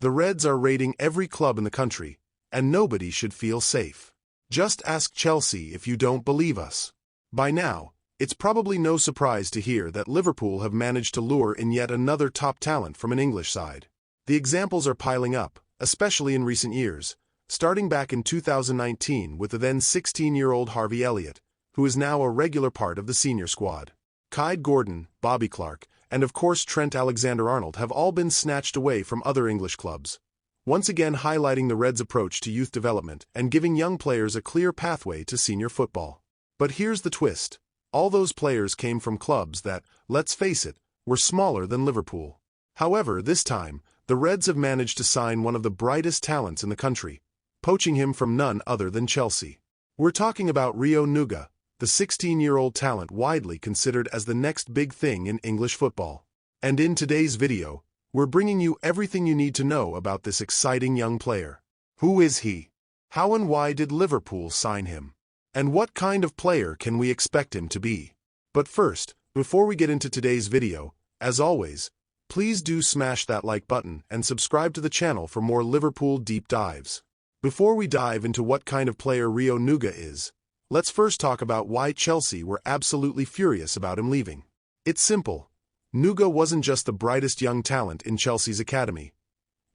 The Reds are raiding every club in the country, and nobody should feel safe. Just ask Chelsea if you don't believe us. By now, it's probably no surprise to hear that Liverpool have managed to lure in yet another top talent from an English side. The examples are piling up, especially in recent years, starting back in 2019 with the then 16-year-old Harvey Elliott, who is now a regular part of the senior squad. Kai Gordon, Bobby Clark, and of course Trent Alexander-Arnold have all been snatched away from other English clubs, once again highlighting the Reds' approach to youth development and giving young players a clear pathway to senior football. But here's the twist. All those players came from clubs that, let's face it, were smaller than Liverpool. However, this time, the Reds have managed to sign one of the brightest talents in the country, poaching him from none other than Chelsea. We're talking about Rio Ngumoha, the 16-year-old talent widely considered as the next big thing in English football. And in today's video, we're bringing you everything you need to know about this exciting young player. Who is he? How and why did Liverpool sign him? And what kind of player can we expect him to be? But first, before we get into today's video, as always, please do smash that like button and subscribe to the channel for more Liverpool deep dives. Before we dive into what kind of player Rio Ngumoha is, let's first talk about why Chelsea were absolutely furious about him leaving. It's simple. Ngumoha wasn't just the brightest young talent in Chelsea's academy.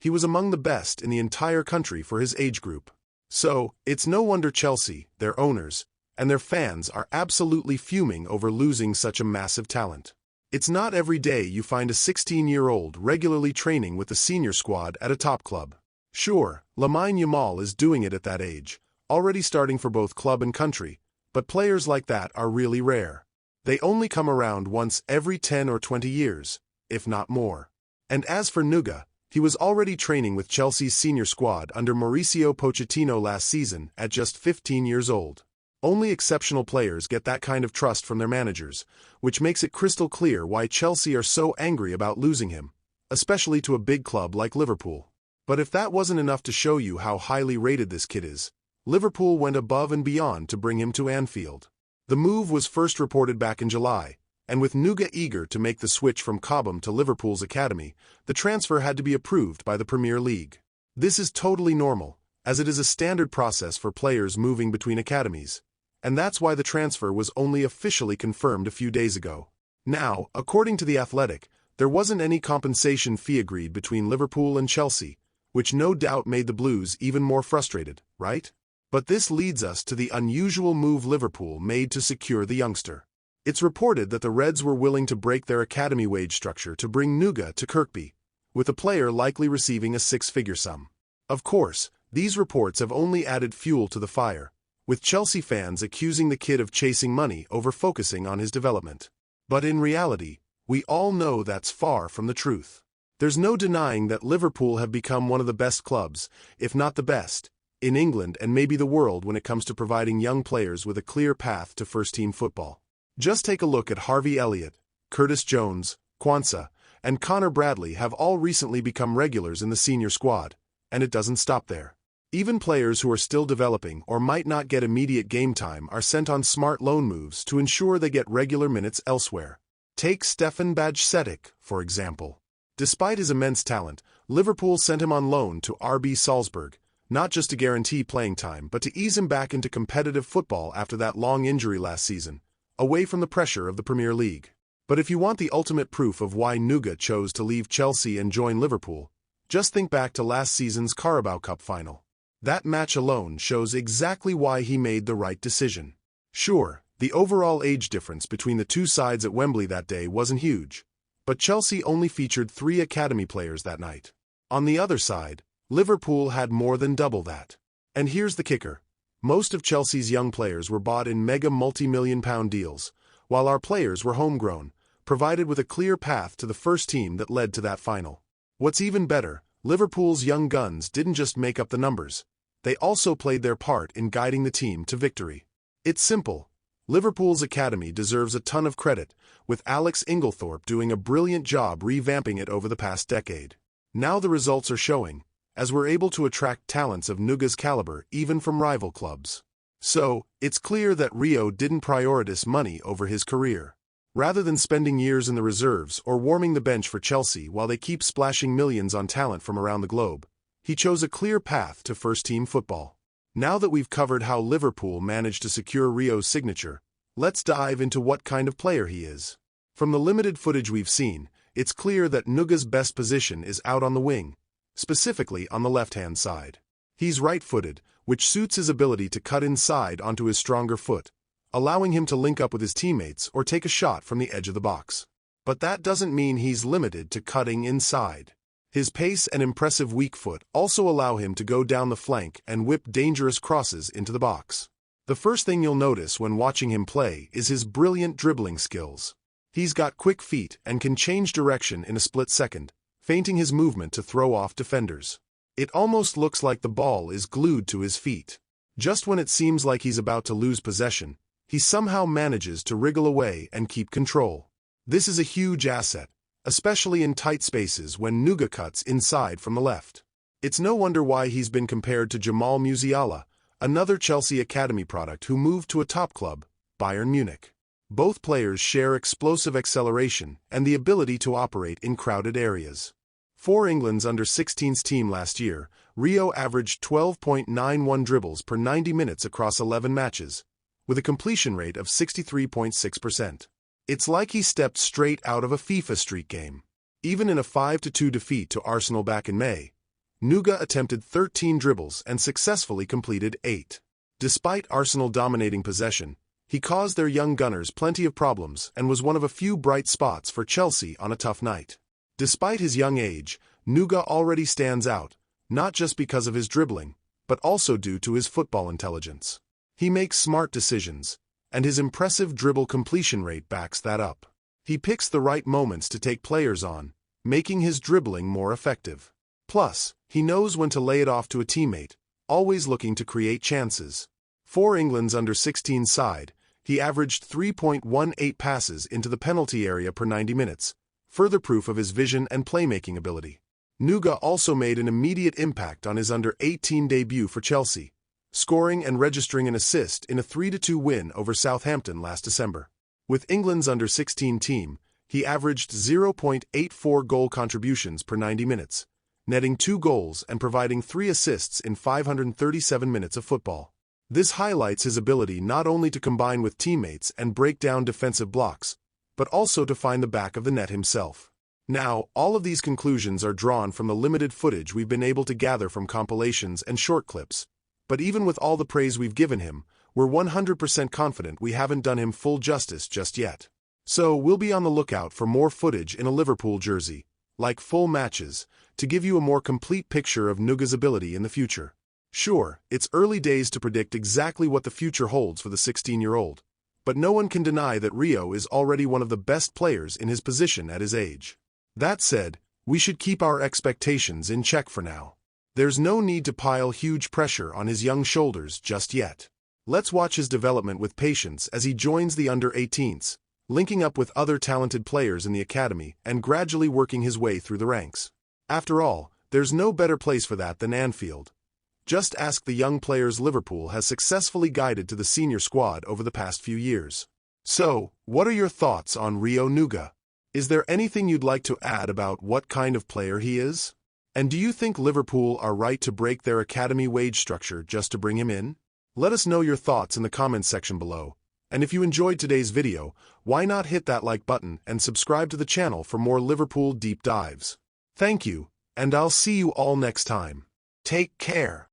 He was among the best in the entire country for his age group. So, it's no wonder Chelsea, their owners, and their fans are absolutely fuming over losing such a massive talent. It's not every day you find a 16-year-old regularly training with the senior squad at a top club. Sure, Lamine Yamal is doing it at that age, already starting for both club and country, but players like that are really rare. They only come around once every 10 or 20 years, if not more. And as for Ngumoha, he was already training with Chelsea's senior squad under Mauricio Pochettino last season at just 15 years old. Only exceptional players get that kind of trust from their managers, which makes it crystal clear why Chelsea are so angry about losing him, especially to a big club like Liverpool. But if that wasn't enough to show you how highly rated this kid is, Liverpool went above and beyond to bring him to Anfield. The move was first reported back in July, and with Ngumoha eager to make the switch from Cobham to Liverpool's academy, the transfer had to be approved by the Premier League. This is totally normal, as it is a standard process for players moving between academies, and that's why the transfer was only officially confirmed a few days ago. Now, according to The Athletic, there wasn't any compensation fee agreed between Liverpool and Chelsea, which no doubt made the Blues even more frustrated, right? But this leads us to the unusual move Liverpool made to secure the youngster. It's reported that the Reds were willing to break their academy wage structure to bring Ngumoha to Kirkby, with the player likely receiving a six-figure sum. Of course, these reports have only added fuel to the fire, with Chelsea fans accusing the kid of chasing money over focusing on his development. But in reality, we all know that's far from the truth. There's no denying that Liverpool have become one of the best clubs, if not the best, in England and maybe the world when it comes to providing young players with a clear path to first-team football. Just take a look at Harvey Elliott, Curtis Jones, Kwanzaa, and Connor Bradley have all recently become regulars in the senior squad, and it doesn't stop there. Even players who are still developing or might not get immediate game time are sent on smart loan moves to ensure they get regular minutes elsewhere. Take Stefan Bajcetic, for example. Despite his immense talent, Liverpool sent him on loan to RB Salzburg, not just to guarantee playing time but to ease him back into competitive football after that long injury last season, away from the pressure of the Premier League. But if you want the ultimate proof of why Ngumoha chose to leave Chelsea and join Liverpool, just think back to last season's Carabao Cup final. That match alone shows exactly why he made the right decision. Sure, the overall age difference between the two sides at Wembley that day wasn't huge, but Chelsea only featured 3 academy players that night. On the other side, Liverpool had more than double that. And here's the kicker. Most of Chelsea's young players were bought in mega multi-million-pound deals, while our players were homegrown, provided with a clear path to the first team that led to that final. What's even better, Liverpool's young guns didn't just make up the numbers. They also played their part in guiding the team to victory. It's simple. Liverpool's academy deserves a ton of credit, with Alex Inglethorpe doing a brilliant job revamping it over the past decade. Now the results are showing, as we're able to attract talents of Ngumoha's caliber even from rival clubs. So, it's clear that Rio didn't prioritize money over his career. Rather than spending years in the reserves or warming the bench for Chelsea while they keep splashing millions on talent from around the globe, he chose a clear path to first-team football. Now that we've covered how Liverpool managed to secure Rio's signature, let's dive into what kind of player he is. From the limited footage we've seen, it's clear that Ngumoha's best position is out on the wing, specifically on the left-hand side. He's right-footed, which suits his ability to cut inside onto his stronger foot, allowing him to link up with his teammates or take a shot from the edge of the box. But that doesn't mean he's limited to cutting inside. His pace and impressive weak foot also allow him to go down the flank and whip dangerous crosses into the box. The first thing you'll notice when watching him play is his brilliant dribbling skills. He's got quick feet and can change direction in a split second, feinting his movement to throw off defenders. It almost looks like the ball is glued to his feet. Just when it seems like he's about to lose possession, he somehow manages to wriggle away and keep control. This is a huge asset, especially in tight spaces when Ngumoha cuts inside from the left. It's no wonder why he's been compared to Jamal Musiala, another Chelsea Academy product who moved to a top club, Bayern Munich. Both players share explosive acceleration and the ability to operate in crowded areas. For England's under-16s team last year, Rio averaged 12.91 dribbles per 90 minutes across 11 matches, with a completion rate of 63.6%. It's like he stepped straight out of a FIFA Street game. Even in a 5-2 defeat to Arsenal back in May, Ngumoha attempted 13 dribbles and successfully completed 8. Despite Arsenal dominating possession, he caused their young gunners plenty of problems and was one of a few bright spots for Chelsea on a tough night. Despite his young age, Ngumoha already stands out, not just because of his dribbling, but also due to his football intelligence. He makes smart decisions, and his impressive dribble completion rate backs that up. He picks the right moments to take players on, making his dribbling more effective. Plus, he knows when to lay it off to a teammate, always looking to create chances. For England's under-16 side, he averaged 3.18 passes into the penalty area per 90 minutes, further proof of his vision and playmaking ability. Ngumoha also made an immediate impact on his under-18 debut for Chelsea, scoring and registering an assist in a 3-2 win over Southampton last December. With England's under-16 team, he averaged 0.84 goal contributions per 90 minutes, netting 2 goals and providing 3 assists in 537 minutes of football. This highlights his ability not only to combine with teammates and break down defensive blocks, but also to find the back of the net himself. Now, all of these conclusions are drawn from the limited footage we've been able to gather from compilations and short clips. But even with all the praise we've given him, we're 100% confident we haven't done him full justice just yet. So we'll be on the lookout for more footage in a Liverpool jersey, like full matches, to give you a more complete picture of Ngumoha's ability in the future. Sure, it's early days to predict exactly what the future holds for the 16-year-old, but no one can deny that Rio is already one of the best players in his position at his age. That said, we should keep our expectations in check for now. There's no need to pile huge pressure on his young shoulders just yet. Let's watch his development with patience as he joins the under-18s, linking up with other talented players in the academy and gradually working his way through the ranks. After all, there's no better place for that than Anfield. Just ask the young players Liverpool has successfully guided to the senior squad over the past few years. So, what are your thoughts on Rio Ngumoha? Is there anything you'd like to add about what kind of player he is? And do you think Liverpool are right to break their academy wage structure just to bring him in? Let us know your thoughts in the comments section below. And if you enjoyed today's video, why not hit that like button and subscribe to the channel for more Liverpool deep dives. Thank you, and I'll see you all next time. Take care.